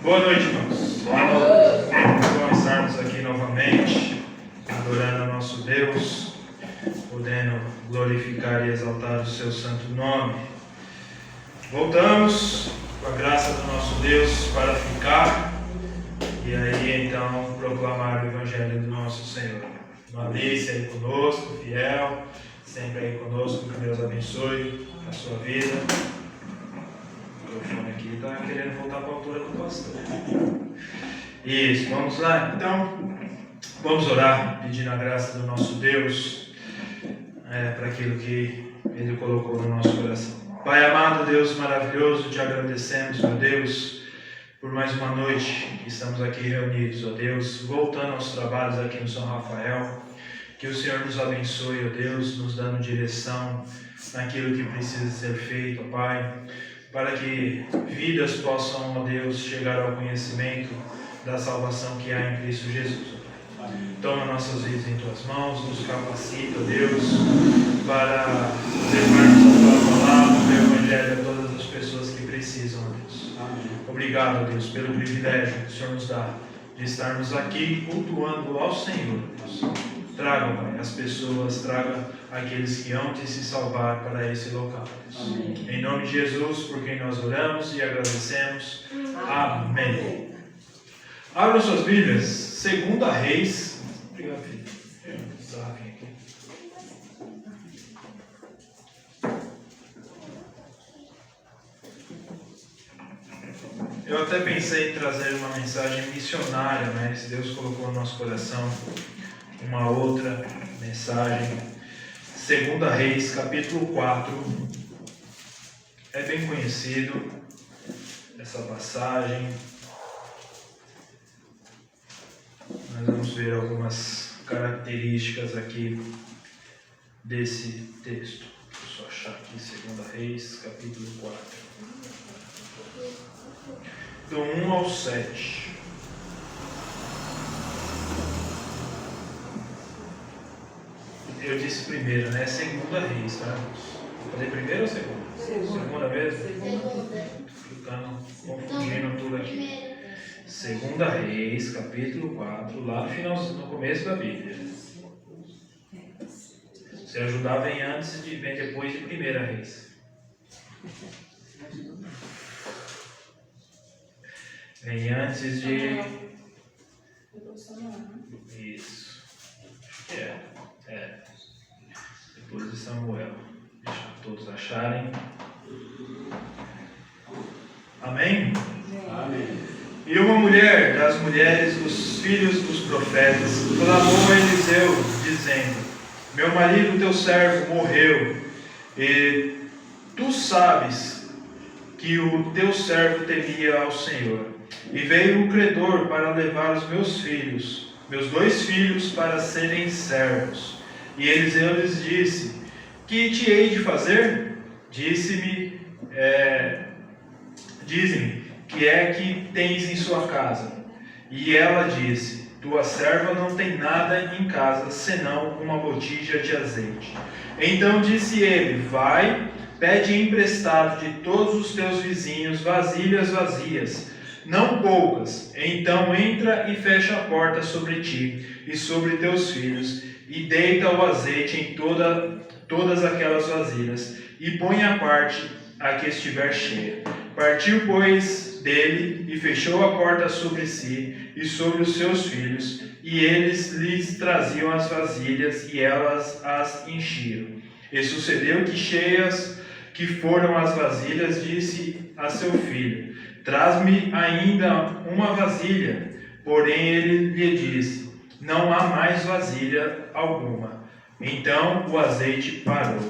Boa noite, irmãos. Vamos estarmos aqui novamente, adorando ao nosso Deus, podendo glorificar e exaltar o seu santo nome. Voltamos, com a graça do nosso Deus, para ficar e aí então proclamar o Evangelho do nosso Senhor. Malícia aí conosco, fiel, sempre aí conosco, que Deus abençoe a sua vida. O microfone aqui está querendo voltar para a altura do pastor. Isso, vamos lá? Então, vamos orar, pedindo a graça do nosso Deus para aquilo que Ele colocou no nosso coração. Pai amado, Deus maravilhoso, te agradecemos, meu Deus, por mais uma noite que estamos aqui reunidos, ó Deus, voltando aos trabalhos aqui no São Rafael. Que o Senhor nos abençoe, ó Deus, nos dando direção naquilo que precisa ser feito, ó Pai, para que vidas possam, ó Deus, chegar ao conhecimento da salvação que há em Cristo Jesus. Toma nossas vidas em Tuas mãos, nos capacita, ó Deus, para levarmos a Tua palavra, o Evangelho a todas as pessoas que precisam, ó Deus. Obrigado, ó Deus, pelo privilégio que o Senhor nos dá de estarmos aqui cultuando ao Senhor, Deus. Traga, Pai, as pessoas, traga aqueles que hão de se salvar para esse local. Amém. Em nome de Jesus, por quem nós oramos e agradecemos. Amém. Abram suas Bíblias, 2 Reis. Obrigado, filho. Eu até pensei em trazer uma mensagem missionária, mas Deus colocou no nosso coração uma outra mensagem. 2 Reis, capítulo 4. É bem conhecido essa passagem. Nós vamos ver algumas características aqui desse texto. Deixa eu só achar aqui 2 Reis, capítulo 4. Do 1 ao 7. Eu disse primeiro, né? 2 Reis, tá? Falei primeiro ou segunda? Segunda mesmo? Segunda. Ficando confundindo tudo aqui. 2 Reis, capítulo 4, lá no final, no começo da Bíblia. Se ajudar, vem antes de, vem depois de 1 Reis. Vem antes de. Isso. Acho que é. Depois de Samuel. Deixa todos acharem. Amém? Amém. E uma mulher das mulheres dos filhos dos profetas clamou a Eliseu, dizendo: Meu marido, teu servo, morreu, e tu sabes que o teu servo temia ao Senhor. E veio o credor para levar os meus 2 filhos, para serem servos. E Eliseu lhes disse: Que te hei de fazer? Dize-me, que é que tens em sua casa? E ela disse: Tua serva não tem nada em casa, senão uma botija de azeite. Então disse ele: Vai, pede emprestado de todos os teus vizinhos vasilhas vazias, não poucas. Então entra e fecha a porta sobre ti e sobre teus filhos, e deita o azeite em todas aquelas vasilhas, e põe à parte a que estiver cheia. Partiu, pois, dele, e fechou a porta sobre si e sobre os seus filhos, e eles lhes traziam as vasilhas, e elas as enchiam. E sucedeu que, cheias que foram as vasilhas, disse a seu filho: Traz-me ainda uma vasilha. Porém ele lhe disse: Não há mais vasilha alguma. Então o azeite parou.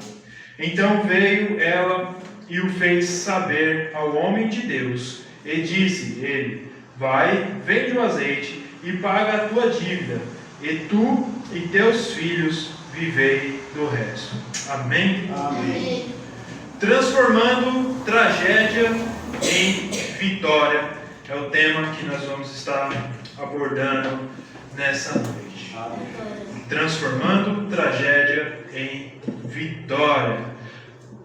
Então veio ela e o fez saber ao homem de Deus. E disse ele: Vai, vende o azeite e paga a tua dívida, e tu e teus filhos vivei do resto. Amém? Amém. Transformando tragédia em vitória é o tema que nós vamos estar abordando nessa noite. Transformando tragédia em vitória.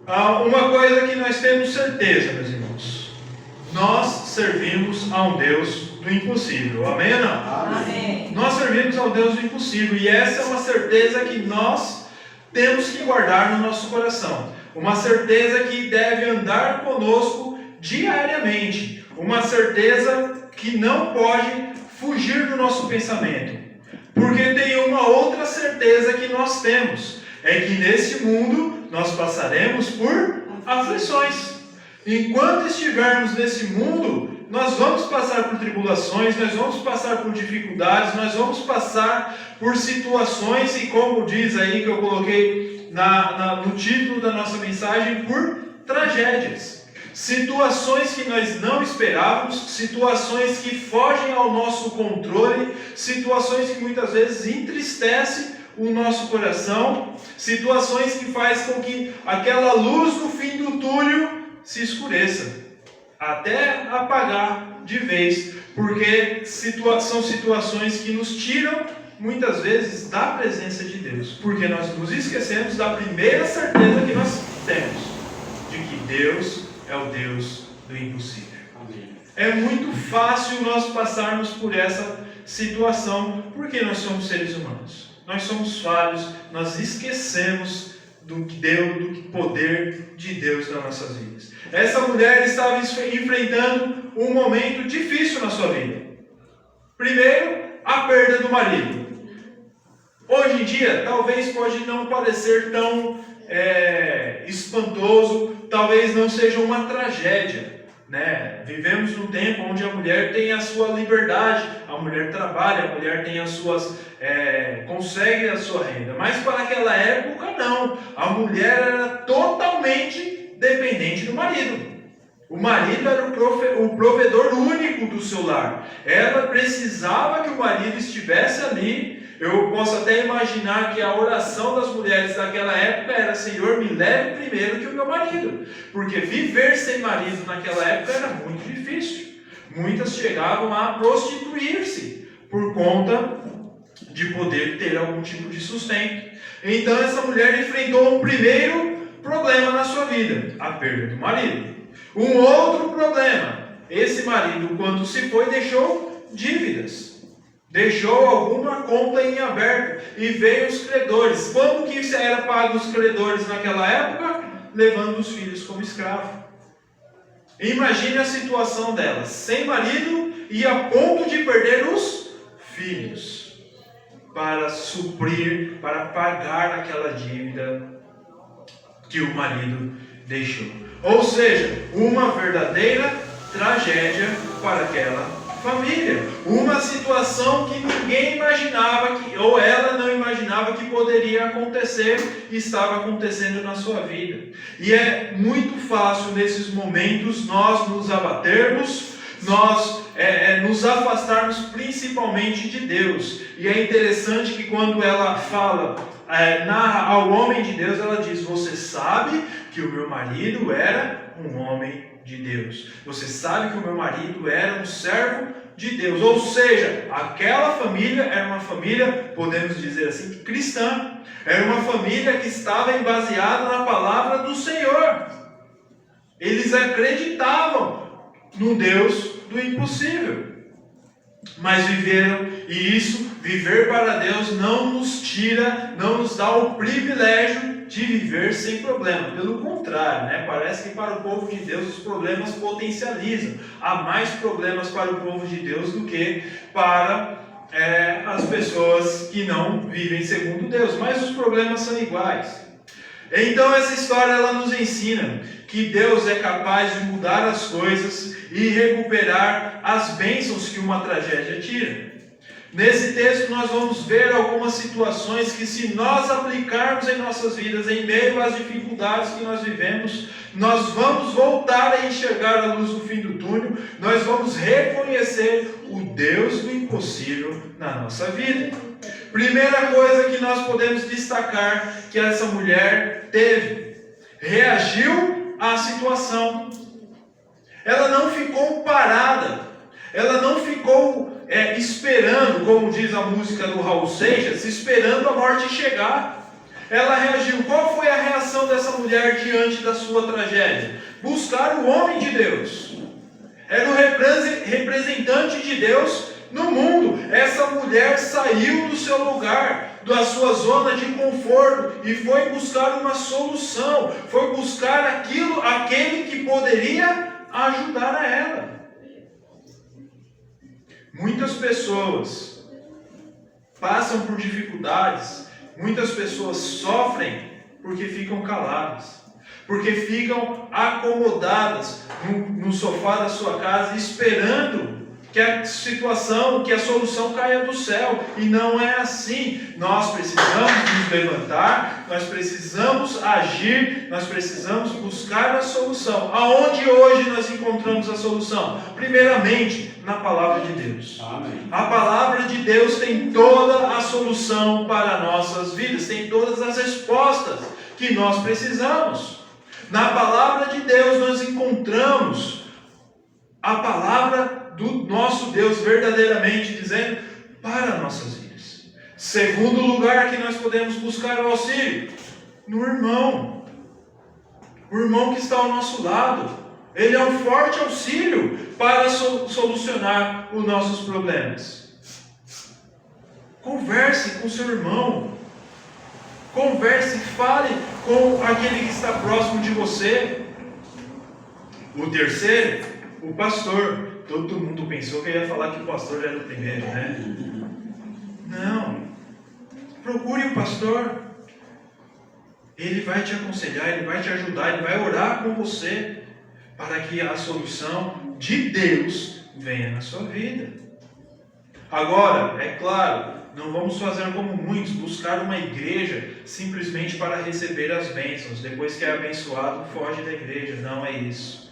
Uma coisa que nós temos certeza, meus irmãos: Nós servimos a um Deus do impossível. Amém ou não? Amém. Nós servimos ao Deus do impossível. E essa é uma certeza que nós temos que guardar no nosso coração. Uma certeza que deve andar conosco diariamente. Uma certeza que não pode fugir do nosso pensamento. Porque tem uma outra certeza que nós temos. É que nesse mundo nós passaremos por aflições. Enquanto estivermos nesse mundo, nós vamos passar por tribulações, nós vamos passar por dificuldades, nós vamos passar por situações, e como diz aí que eu coloquei no título da nossa mensagem, por tragédias. Situações que nós não esperávamos, situações que fogem ao nosso controle, situações que muitas vezes entristecem o nosso coração, situações que faz com que aquela luz no fim do túnel se escureça, até apagar de vez, porque são situações que nos tiram muitas vezes da presença de Deus, porque nós nos esquecemos da primeira certeza que nós temos, de que Deus é o Deus do impossível. Amém. É muito fácil nós passarmos por essa situação, porque nós somos seres humanos. Nós somos falhos, nós esquecemos do poder de Deus nas nossas vidas. Essa mulher estava enfrentando um momento difícil na sua vida. Primeiro, a perda do marido. Hoje em dia, talvez pode não parecer tão espantoso, talvez não seja uma tragédia. Né? Vivemos num tempo onde a mulher tem a sua liberdade, a mulher trabalha, a mulher tem as suas, consegue a sua renda, mas para aquela época não, a mulher era totalmente dependente do marido. O marido era o provedor único do seu lar, ela precisava que o marido estivesse ali. Eu posso até imaginar que a oração das mulheres daquela época era: Senhor, me leve primeiro que o meu marido. Porque viver sem marido naquela época era muito difícil. Muitas chegavam a prostituir-se por conta de poder ter algum tipo de sustento. Então essa mulher enfrentou um primeiro problema na sua vida: a perda do marido. Um outro problema: esse marido, quando se foi, deixou dívidas. Deixou alguma conta em aberto e veio os credores. Como que era pago os credores naquela época? Levando os filhos como escravo. Imagine a situação dela, sem marido e a ponto de perder os filhos para suprir, para pagar aquela dívida que o marido deixou. Ou seja, uma verdadeira tragédia para aquela família, uma situação que ninguém imaginava, ou ela não imaginava que poderia acontecer, e estava acontecendo na sua vida. E é muito fácil nesses momentos nós nos abatermos, nós nos afastarmos principalmente de Deus. E é interessante que quando ela fala, narra ao homem de Deus, ela diz: você sabe que o meu marido era um homem de Deus. Você sabe que o meu marido era um servo de Deus. Ou seja, aquela família era uma família, podemos dizer assim, cristã. Era uma família que estava baseada na palavra do Senhor. Eles acreditavam no Deus do impossível. Mas viveram, e isso, viver para Deus, não nos tira, não nos dá o privilégio de viver sem problema. Pelo contrário, né? Parece que para o povo de Deus os problemas potencializam. Há mais problemas para o povo de Deus do que para as pessoas que não vivem segundo Deus. Mas os problemas são iguais. Então essa história ela nos ensina que Deus é capaz de mudar as coisas e recuperar as bênçãos que uma tragédia tira. Nesse texto nós vamos ver algumas situações que, se nós aplicarmos em nossas vidas, em meio às dificuldades que nós vivemos, nós vamos voltar a enxergar a luz do fim do túnel, nós vamos reconhecer o Deus do impossível na nossa vida. Primeira coisa que nós podemos destacar que essa mulher teve: reagiu à situação. Ela não ficou parada, ela não ficou esperando, como diz a música do Raul Seixas, esperando a morte chegar. Ela reagiu. Qual foi a reação dessa mulher diante da sua tragédia? Buscar o homem de Deus. Era o representante de Deus no mundo. Essa mulher saiu do seu lugar, da sua zona de conforto e foi buscar uma solução. Foi buscar aquele que poderia ajudar a ela. Muitas pessoas passam por dificuldades, muitas pessoas sofrem porque ficam caladas, porque ficam acomodadas no sofá da sua casa, esperando que a situação, que a solução caia do céu. E não é assim. Nós precisamos nos levantar, nós precisamos agir, nós precisamos buscar a solução. Aonde hoje nós encontramos a solução? Primeiramente, na palavra de Deus. Amém. A palavra de Deus tem toda a solução para nossas vidas, tem todas as respostas que nós precisamos. Na palavra de Deus nós encontramos a palavra do nosso Deus verdadeiramente dizendo para nossas vidas. Segundo lugar que nós podemos buscar o auxílio, no irmão. O irmão que está ao nosso lado. Ele é um forte auxílio para solucionar os nossos problemas. Converse com seu irmão. Converse, fale com aquele que está próximo de você. O terceiro, o pastor. Todo mundo pensou que eu ia falar que o pastor era o primeiro, né? Não. Procure o pastor. Ele vai te aconselhar, ele vai te ajudar, ele vai orar com você para que a solução de Deus venha na sua vida. Agora, é claro, não vamos fazer como muitos, buscar uma igreja simplesmente para receber as bênçãos. Depois que é abençoado, foge da igreja. Não é isso.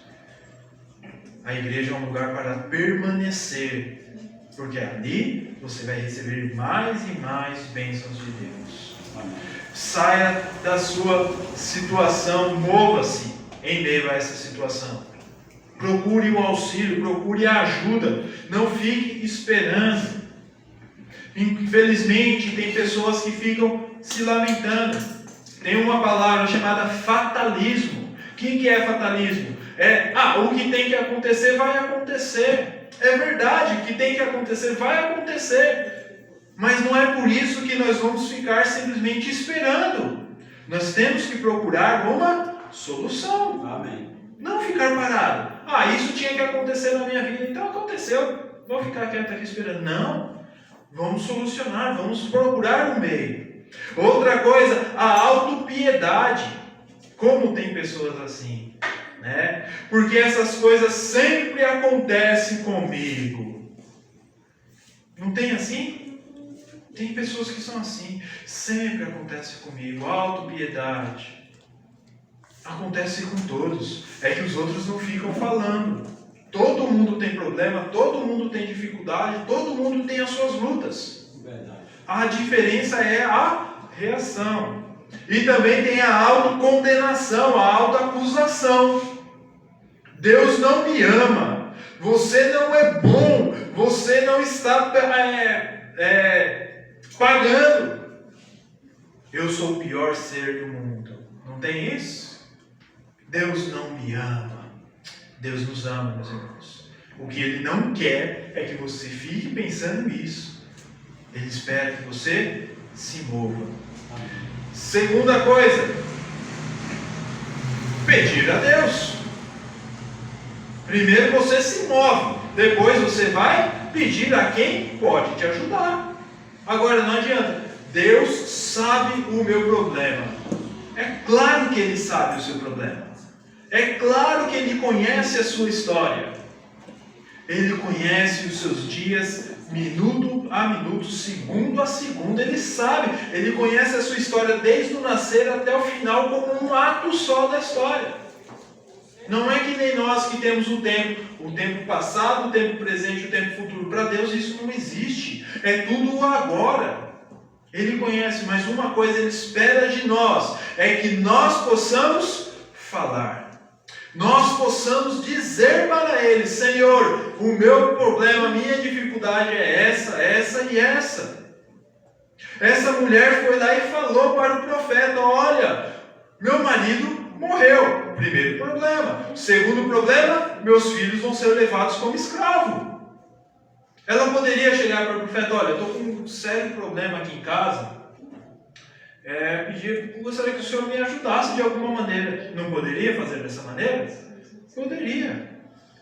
A igreja é um lugar para permanecer, porque ali você vai receber mais e mais bênçãos de Deus. Amém. Saia da sua situação, mova-se em meio a essa situação. Procure o auxílio, procure a ajuda, não fique esperando. Infelizmente, tem pessoas que ficam se lamentando. Tem uma palavra chamada fatalismo. O que é fatalismo? O que tem que acontecer vai acontecer. É verdade, o que tem que acontecer vai acontecer. Mas não é por isso que nós vamos ficar simplesmente esperando. Nós temos que procurar uma solução. Amém. Não ficar parado. Isso tinha que acontecer na minha vida, então aconteceu. Vou ficar quieto aqui esperando. Não. Vamos solucionar, vamos procurar um meio. Outra coisa, a autopiedade. Como tem pessoas assim? Né? Porque essas coisas sempre acontecem comigo. Não tem assim? Tem pessoas que são assim. Sempre acontece comigo. Autopiedade. Acontece com todos. É que os outros não ficam falando. Todo mundo tem problema, todo mundo tem dificuldade, todo mundo tem as suas lutas. Verdade. A diferença é a reação. E também tem a autocondenação, a autoacusação. Deus não me ama, você não é bom, você não está pagando. Eu sou o pior ser do mundo. Não tem isso? Deus não me ama. Deus nos ama, meus irmãos. O que Ele não quer é que você fique pensando nisso. Ele espera que você se mova. Segunda coisa, pedir a Deus. Primeiro você se move, depois você vai pedir a quem pode te ajudar. Agora não adianta. Deus sabe o meu problema. É claro que Ele sabe o seu problema. É claro que Ele conhece a sua história. Ele conhece os seus dias, minuto a minuto, segundo a segundo. Ele sabe, Ele conhece a sua história desde o nascer até o final como um ato só da história. Não é que nem nós que temos o tempo passado, o tempo presente, o tempo futuro. Para Deus isso não existe. É tudo agora. Ele conhece, mas uma coisa Ele espera de nós, é que nós possamos falar. Nós possamos dizer para Ele: Senhor, o meu problema, a minha dificuldade é essa, essa e essa. Essa mulher foi lá e falou para o profeta: olha, meu marido morreu. Primeiro problema. Segundo problema, meus filhos vão ser levados como escravo. Ela poderia chegar para o profeta: olha, eu estou com um sério problema aqui em casa. Gostaria que o senhor me ajudasse de alguma maneira. Não poderia fazer dessa maneira? Poderia.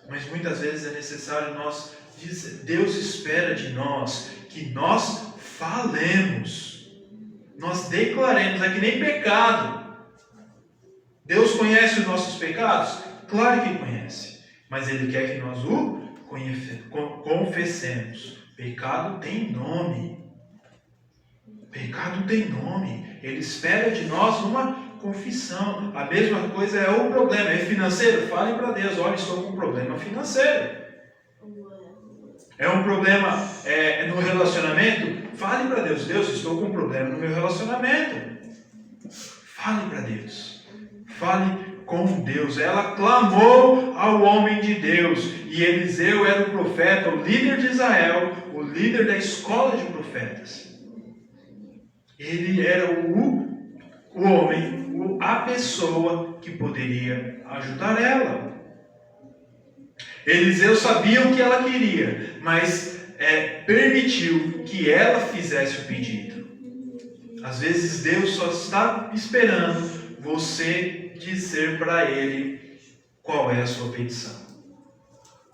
Mas muitas vezes é necessário nós dizer, Deus espera de nós que nós falemos. Nós declaremos, é que nem pecado. Deus conhece os nossos pecados? Claro que conhece. Mas Ele quer que nós o confessemos. Pecado tem nome. Pecado tem nome. Ele espera de nós uma confissão. A mesma coisa é o problema. É financeiro? Fale para Deus: olha, estou com um problema financeiro. É um problema no relacionamento? Fale para Deus: Deus, estou com um problema no meu relacionamento. Fale para Deus. Fale com Deus. Ela clamou ao homem de Deus. E Eliseu era o profeta, o líder de Israel, o líder da escola de profetas. Ele era o homem, a pessoa que poderia ajudar ela. Eliseu sabia o que ela queria, mas permitiu que ela fizesse o pedido. Às vezes Deus só está esperando você dizer para Ele qual é a sua petição.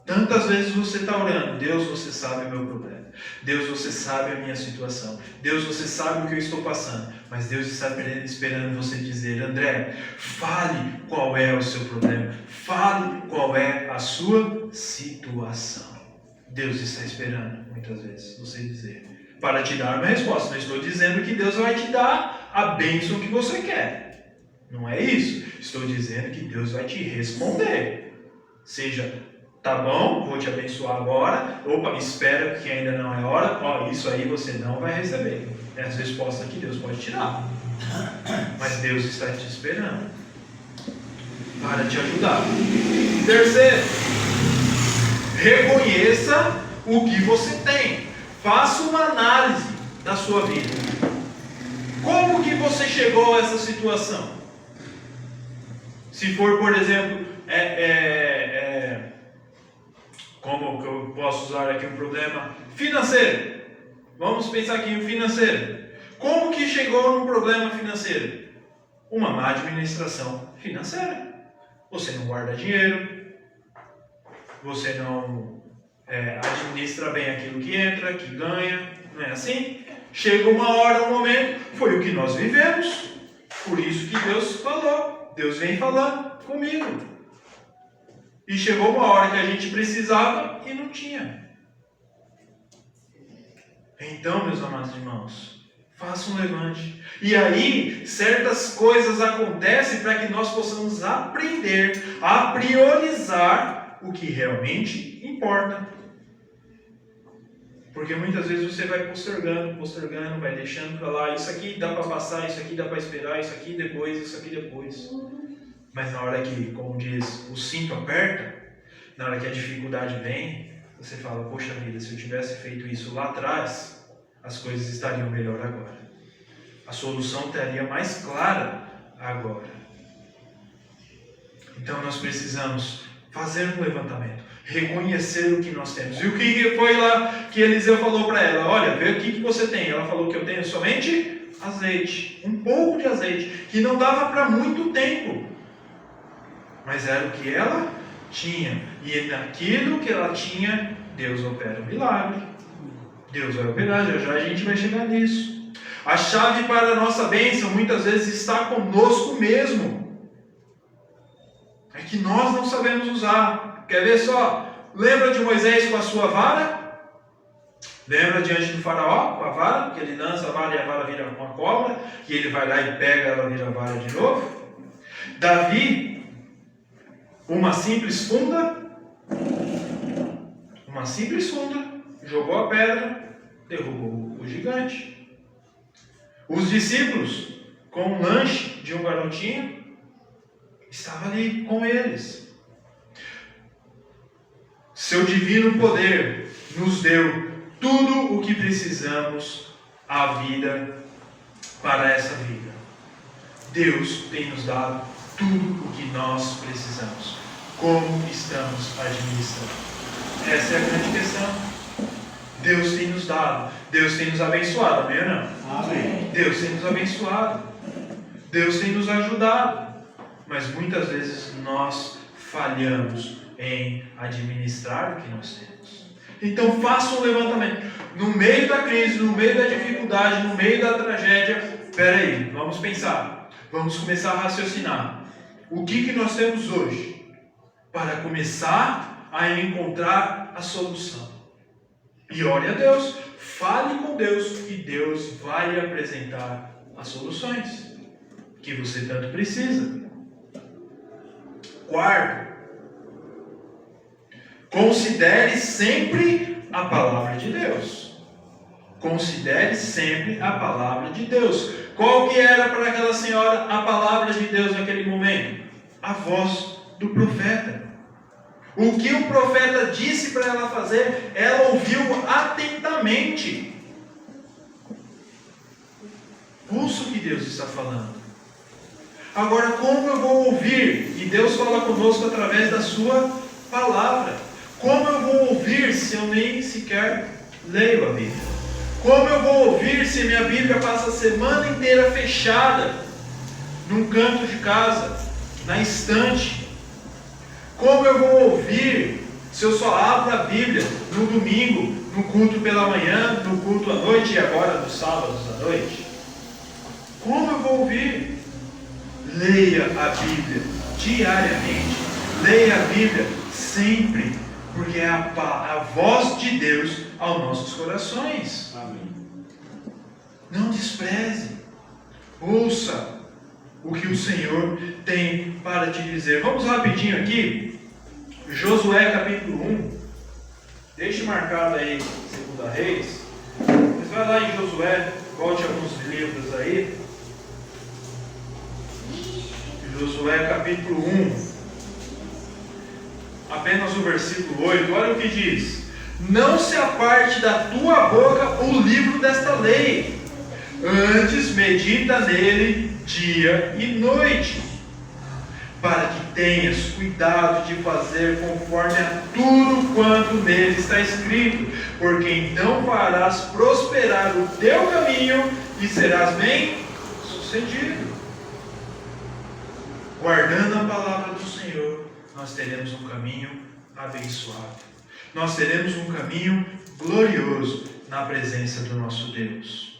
Tantas vezes você está orando: Deus, você sabe o meu problema. Deus, você sabe a minha situação. Deus, você sabe o que eu estou passando. Mas Deus está esperando você dizer: André, fale qual é o seu problema. Fale qual é a sua situação. Deus está esperando, muitas vezes, você dizer, para te dar uma resposta. Não estou dizendo que Deus vai te dar a bênção que você quer. Não é isso. Estou dizendo que Deus vai te responder. Seja: tá bom, vou te abençoar agora. Opa, espera que ainda não é hora. Isso aí você não vai receber. É as respostas que Deus pode te dar. Mas Deus está te esperando para te ajudar. Terceiro, reconheça o que você tem. Faça uma análise da sua vida. Como que você chegou a essa situação? Se for, por exemplo, como que eu posso usar aqui um problema financeiro? Vamos pensar aqui em financeiro. Como que chegou num problema financeiro? Uma má administração financeira. Você não guarda dinheiro. Você não administra bem aquilo que entra, que ganha. Não é assim? Chega uma hora, um momento. Foi o que nós vivemos. Por isso que Deus falou. Deus vem falando comigo. E chegou uma hora que a gente precisava e não tinha. Então, meus amados irmãos, faça um levante. E aí, certas coisas acontecem para que nós possamos aprender a priorizar o que realmente importa. Porque muitas vezes você vai postergando, vai deixando para lá. Isso aqui dá para passar, isso aqui dá para esperar, isso aqui depois. Mas na hora que, como diz, o cinto aperta, na hora que a dificuldade vem, você fala: poxa vida, se eu tivesse feito isso lá atrás, as coisas estariam melhor agora. A solução estaria mais clara agora. Então nós precisamos fazer um levantamento, reconhecer o que nós temos. E o que foi lá que Eliseu falou para ela? Olha, vê o que você tem. Ela falou que eu tenho somente azeite, um pouco de azeite, que não dava para muito tempo. Mas era o que ela tinha. E naquilo que ela tinha, Deus opera um milagre. Deus vai operar, já a gente vai chegar nisso. A chave para a nossa bênção muitas vezes está conosco mesmo. É que nós não sabemos usar. Quer ver só? Lembra de Moisés com a sua vara? Lembra diante do faraó com a vara? Que ele lança a vara e a vara vira uma cobra. Que ele vai lá e pega, ela vira a vara de novo. Davi, uma simples funda, jogou a pedra, derrubou o gigante. Os discípulos, com um lanche de um garotinho, estavam ali com eles. Seu divino poder nos deu tudo o que precisamos para essa vida. Deus tem nos dado tudo o que nós precisamos. Como estamos administrando? Essa é a grande questão. Deus tem nos dado, Deus tem nos abençoado, amém ou não? Amém. Deus tem nos abençoado, Deus tem nos ajudado, mas muitas vezes nós falhamos em administrar o que nós temos. Então faça um levantamento. No meio da crise, no meio da dificuldade, no meio da tragédia, peraí, vamos pensar, vamos começar a raciocinar. O que nós temos hoje para começar a encontrar a solução? E ore a Deus, fale com Deus e Deus vai lhe apresentar as soluções que você tanto precisa. Quarto, considere sempre a palavra de Deus. Considere sempre a palavra de Deus. Qual que era para aquela senhora a palavra de Deus naquele momento? A voz do profeta. O que o profeta disse para ela fazer, ela ouviu atentamente. Ouça o que Deus está falando. Agora, como eu vou ouvir? E Deus fala conosco através da sua palavra. Como eu vou ouvir se eu nem sequer leio a Bíblia? Como eu vou ouvir se minha Bíblia passa a semana inteira fechada, num canto de casa, na estante? Como eu vou ouvir se eu só abro a Bíblia no domingo, no culto pela manhã, no culto à noite e agora nos sábados à noite? Como eu vou ouvir? Leia a Bíblia diariamente. Leia a Bíblia sempre, porque é a voz de Deus aos nossos corações. Amém. Não despreze. Ouça o que o Senhor tem para te dizer. Vamos rapidinho aqui. Josué capítulo 1. Deixe marcado aí 2 Reis. Mas vai lá em Josué, volte alguns livros aí. Josué capítulo 1. Apenas o versículo 8. Olha o que diz. Não se aparte da tua boca o livro desta lei. Antes medita nele dia e noite, para que tenhas cuidado de fazer conforme a tudo quanto nele está escrito, porque então farás prosperar o teu caminho e serás bem sucedido. Guardando a palavra do Senhor, nós teremos um caminho abençoado. Nós teremos um caminho glorioso na presença do nosso Deus.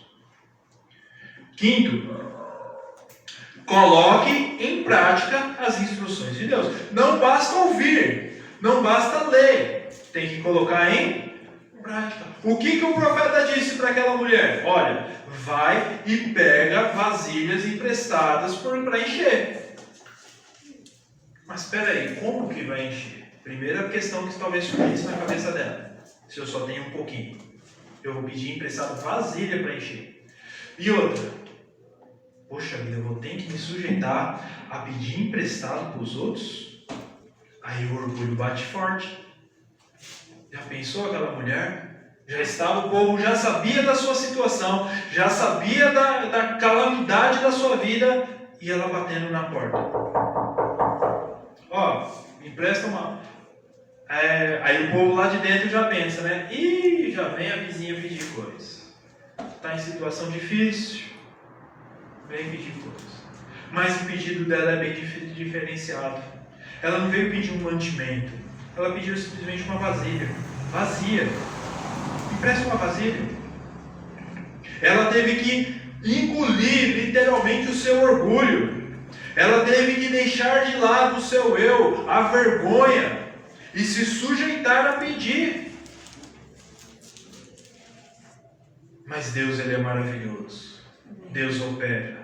Quinto, coloque em prática as instruções de Deus. Não basta ouvir, não basta ler, tem que colocar em prática. O que o profeta disse para aquela mulher? Olha, vai e pega vasilhas emprestadas para encher. Mas espera aí, como que vai encher? Primeira questão que talvez surgisse na cabeça dela. Se eu só tenho um pouquinho, eu vou pedir emprestado vasilha para encher. E outra, poxa vida, eu vou ter que me sujeitar a pedir emprestado para os outros? Aí o orgulho bate forte. Já pensou aquela mulher? O povo já sabia da sua situação, já sabia da calamidade da sua vida, e ela batendo na porta. Ó, me empresta uma... aí o povo lá de dentro já pensa, né? Ih, já vem a vizinha pedir coisa. Está em situação difícil, vem pedir coisa. Mas o pedido dela é bem diferenciado. Ela não veio pedir um mantimento. Ela pediu simplesmente uma vasilha. Vazia. Empresta uma vasilha. Ela teve que engolir literalmente o seu orgulho. Ela teve que deixar de lado o seu eu, a vergonha, e se sujeitar a pedir. Mas Deus, Ele é maravilhoso. Deus opera.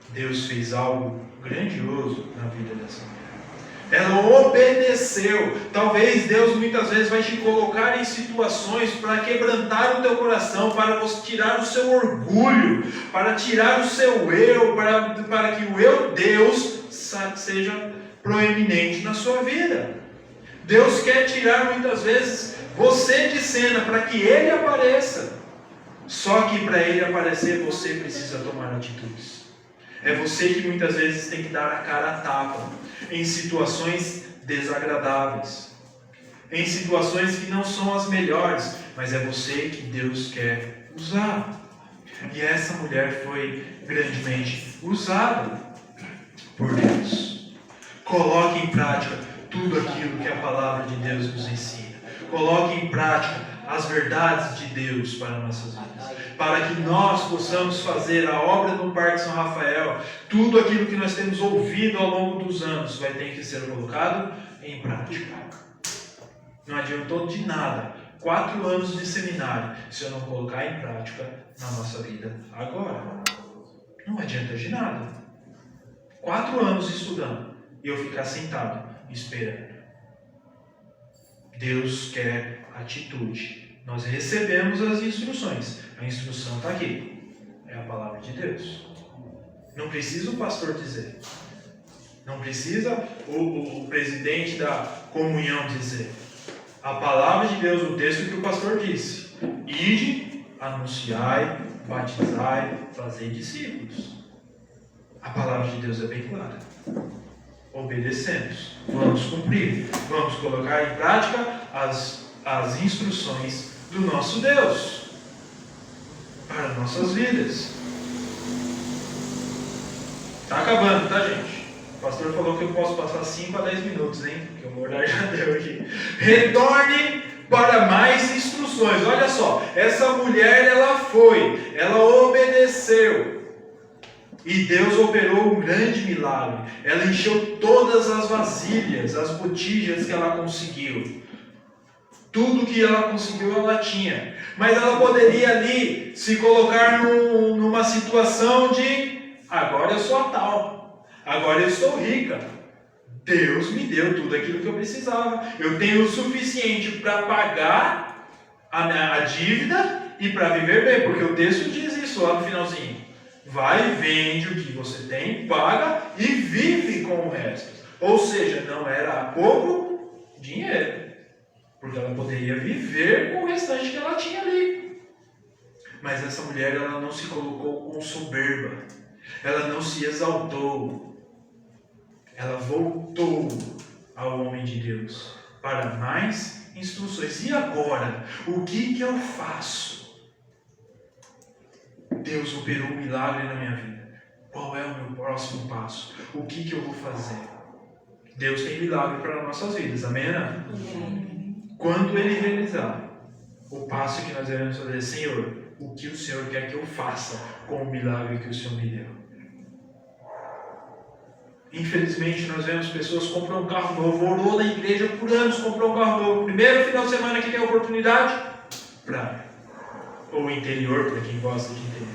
Deus fez algo grandioso na vida dessa mulher. Ela obedeceu. Talvez Deus muitas vezes vai te colocar em situações para quebrantar o teu coração, para você tirar o seu orgulho, para tirar o seu eu, para que o eu Deus seja proeminente na sua vida. Deus quer tirar muitas vezes você de cena para que Ele apareça. Só que para Ele aparecer você precisa tomar atitudes. É você que muitas vezes tem que dar a cara a tapa em situações desagradáveis, em situações que não são as melhores, mas é você que Deus quer usar. E essa mulher foi grandemente usada por Deus. Coloque em prática tudo aquilo que a palavra de Deus nos ensina. Coloque em prática as verdades de Deus para nossas vidas, para que nós possamos fazer a obra do Parque São Rafael. Tudo aquilo que nós temos ouvido ao longo dos anos vai ter que ser colocado em prática. Não adiantou de nada 4 anos de seminário se eu não colocar em prática na nossa vida agora. Não adianta de nada. 4 anos estudando e eu ficar sentado esperando. Deus quer atitude. Nós recebemos as instruções. A instrução está aqui. É a palavra de Deus. Não precisa o pastor dizer. Não precisa o presidente da comunhão dizer. A palavra de Deus, o texto que o pastor disse: ide, anunciai, batizai, fazei discípulos. A palavra de Deus é bem clara. Obedecemos, vamos cumprir, vamos colocar em prática as instruções do nosso Deus para nossas vidas. Está acabando, tá, gente? O pastor falou que eu posso passar 5 a 10 minutos, hein? Porque o horário já deu aqui. Retorne para mais instruções. Olha só, essa mulher ela obedeceu. E Deus operou um grande milagre. Ela encheu todas as vasilhas, as botijas que ela conseguiu. Tudo que ela conseguiu, ela tinha. Mas ela poderia ali se colocar numa situação de: agora eu sou a tal. Agora eu estou rica. Deus me deu tudo aquilo que eu precisava. Eu tenho o suficiente para pagar a dívida e para viver bem. Porque o texto diz isso lá no finalzinho. Vai, vende o que você tem, paga e vive com o resto. Ou seja, não era pouco dinheiro, porque ela poderia viver com o restante que ela tinha ali. Mas essa mulher, ela não se colocou com soberba, ela não se exaltou, ela voltou ao homem de Deus para mais instruções. E agora, o que eu faço? Deus operou um milagre na minha vida. Qual é o meu próximo passo? O que eu vou fazer? Deus tem milagre para nossas vidas. Amém? Quando Ele realizar, o passo que nós devemos fazer: Senhor, o que o Senhor quer que eu faça com o milagre que o Senhor me deu? Infelizmente, nós vemos pessoas que compram um carro novo, orou na igreja por anos, comprou um carro novo. Primeiro final de semana que tem a oportunidade, praia. Ou interior, para quem gosta de interior.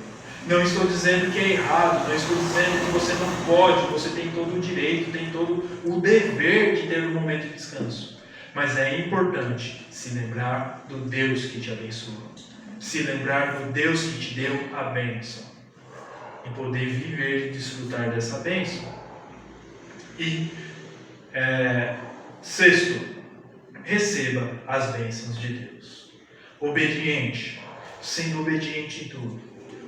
Não estou dizendo que é errado, não estou dizendo que você não pode, você tem todo o direito, tem todo o dever de ter um momento de descanso. Mas é importante se lembrar do Deus que te abençoou, se lembrar do Deus que te deu a bênção, e poder viver e desfrutar dessa bênção. E sexto, receba as bênçãos de Deus. Obediente, sendo obediente em tudo,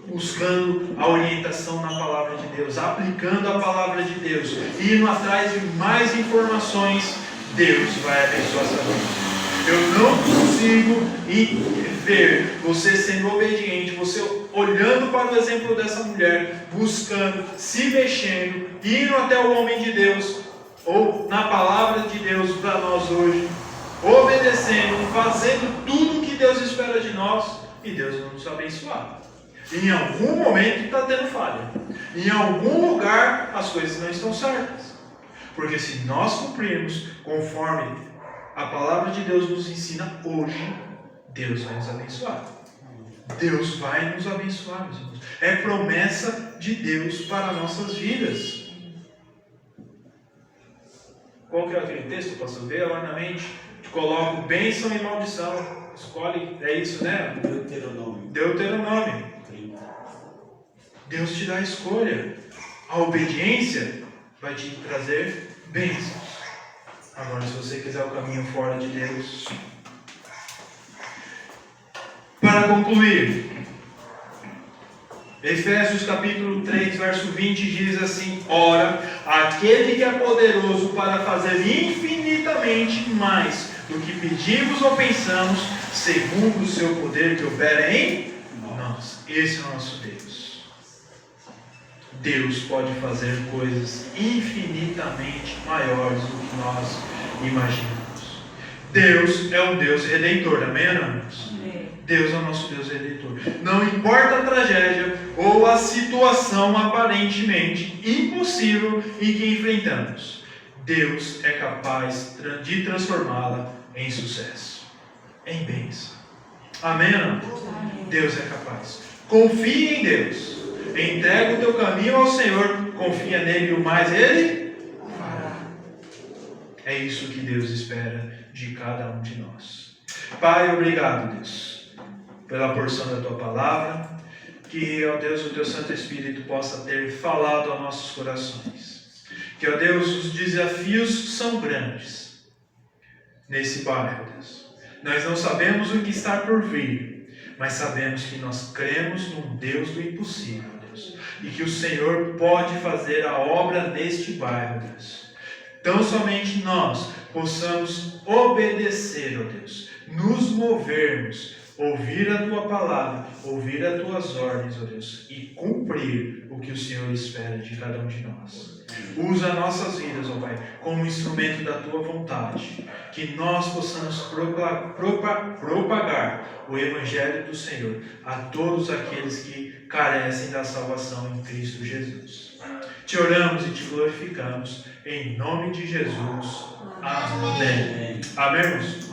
buscando a orientação na palavra de Deus, aplicando a palavra de Deus, indo atrás de mais informações, Deus vai abençoar essa vida. Eu não consigo ver você sendo obediente, você olhando para o exemplo dessa mulher, buscando, se mexendo, indo até o homem de Deus, ou na palavra de Deus para nós hoje, obedecendo, fazendo tudo o que Deus espera de nós, e Deus não nos abençoar. Em algum momento está tendo falha. Em algum lugar as coisas não estão certas. Porque se nós cumprirmos conforme a palavra de Deus nos ensina hoje, Deus vai nos abençoar. Deus vai nos abençoar, meus irmãos. É promessa de Deus para nossas vidas. Qual que é aquele texto, pastor? Veja lá na mente. Coloco bênção e maldição. Escolhe, é isso, né? Deuteronômio. Deus te dá a escolha. A obediência vai te trazer bênçãos. Agora, se você quiser o caminho fora de Deus. Para concluir, Efésios capítulo 3, verso 20 diz assim: ora, aquele que é poderoso para fazer infinitamente mais do que pedimos ou pensamos, segundo o seu poder que opera em nós. Esse é o nosso Deus. Deus pode fazer coisas infinitamente maiores do que nós imaginamos. Deus é um Deus redentor, amém, irmãos? Deus é o nosso Deus redentor. Não importa a tragédia ou a situação aparentemente impossível em que enfrentamos, Deus é capaz de transformá-la em sucesso, em bênção. Amém, irmãos? Deus é capaz. Confie em Deus. Entrega o teu caminho ao Senhor. Confia nele e o mais Ele fará. É isso que Deus espera de cada um de nós. Pai, obrigado, Deus, pela porção da tua palavra, que, ó Deus, o teu Santo Espírito possa ter falado aos nossos corações. Que, ó Deus, os desafios são grandes nesse bairro, Deus. Nós não sabemos o que está por vir, mas sabemos que nós cremos num Deus do impossível, Deus, e que o Senhor pode fazer a obra neste bairro, Deus. Tão somente nós possamos obedecer, ó Deus, nos movermos, ouvir a tua palavra, ouvir as tuas ordens, ó Deus, e cumprir o que o Senhor espera de cada um de nós. Usa nossas vidas, ó Pai, como instrumento da tua vontade, que nós possamos propagar o Evangelho do Senhor a todos aqueles que carecem da salvação em Cristo Jesus. Te oramos e te glorificamos, em nome de Jesus. Amém. Amém, irmãos?